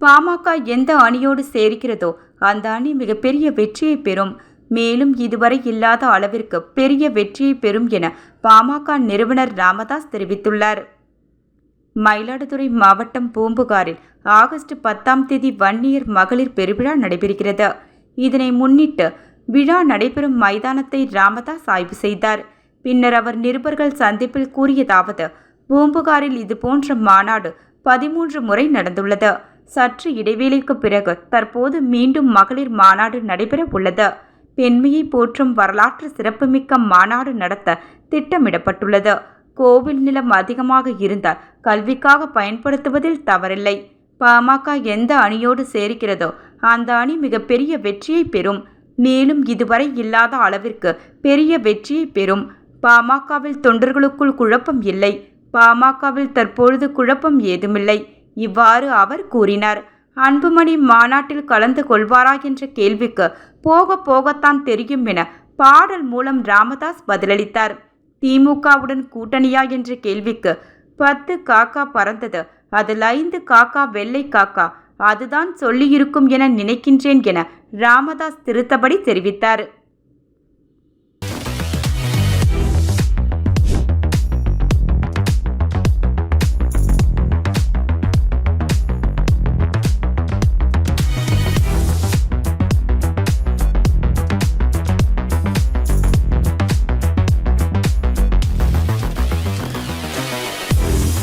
பாமக எந்த அணியோடு சேர்க்கிறதோ அந்த அணி மிகப்பெரிய வெற்றியை பெறும். மேலும் இதுவரை இல்லாத அளவிற்கு பெரிய வெற்றியை பெறும் என பாமக நிறுவனர் ராமதாஸ் தெரிவித்துள்ளார். மயிலாடுதுறை மாவட்டம் பூம்புகாரில் ஆகஸ்ட் 10ஆம் தேதி வன்னியர் மகளிர் பெருவிழா நடைபெறுகிறது. இதனை முன்னிட்டு விழா நடைபெறும் மைதானத்தை ராமதாஸ் ஆய்வு செய்தார். பின்னர் அவர் நிருபர்கள் சந்திப்பில் கூறியதாவது: பூம்புகாரில் இதுபோன்ற மாநாடு 13 முறை நடந்துள்ளது. சற்று இடைவேளைக்கு பிறகு தற்போது மீண்டும் மகளிர் மாநாடு நடைபெற உள்ளது. பெண்மையை போற்றும் வரலாற்று சிறப்புமிக்க மாநாடு நடத்த திட்டமிடப்பட்டுள்ளது. கோவில் நிலம் அதிகமாக இருந்தால் கல்விக்காக பயன்படுத்துவதில் தவறில்லை. பாமக எந்த அணியோடு சேர்க்கிறதோ அந்த அணி மிகப்பெரிய வெற்றியை பெறும். மேலும் இதுவரை இல்லாத அளவிற்கு பெரிய வெற்றியை பெறும். பாமகவில் தொண்டர்களுக்குள் குழப்பம் இல்லை. பாமகவில் தற்பொழுது குழப்பம் ஏதுமில்லை. இவ்வாறு அவர் கூறினார். அன்புமணி மாநாட்டில் கலந்து கொள்வாரா என்ற கேள்விக்கு போக போகத்தான் தெரியும் என பாடல் மூலம் ராமதாஸ் பதிலளித்தார். திமுகவுடன் கூட்டணியா என்ற கேள்விக்கு 10 காக்கா பறந்தது, அதில் 5 காக்கா வெள்ளை காக்கா, அதுதான் சொல்லியிருக்கும் என நினைக்கின்றேன் என ராமதாஸ் திருத்தபடி தெரிவித்தார்.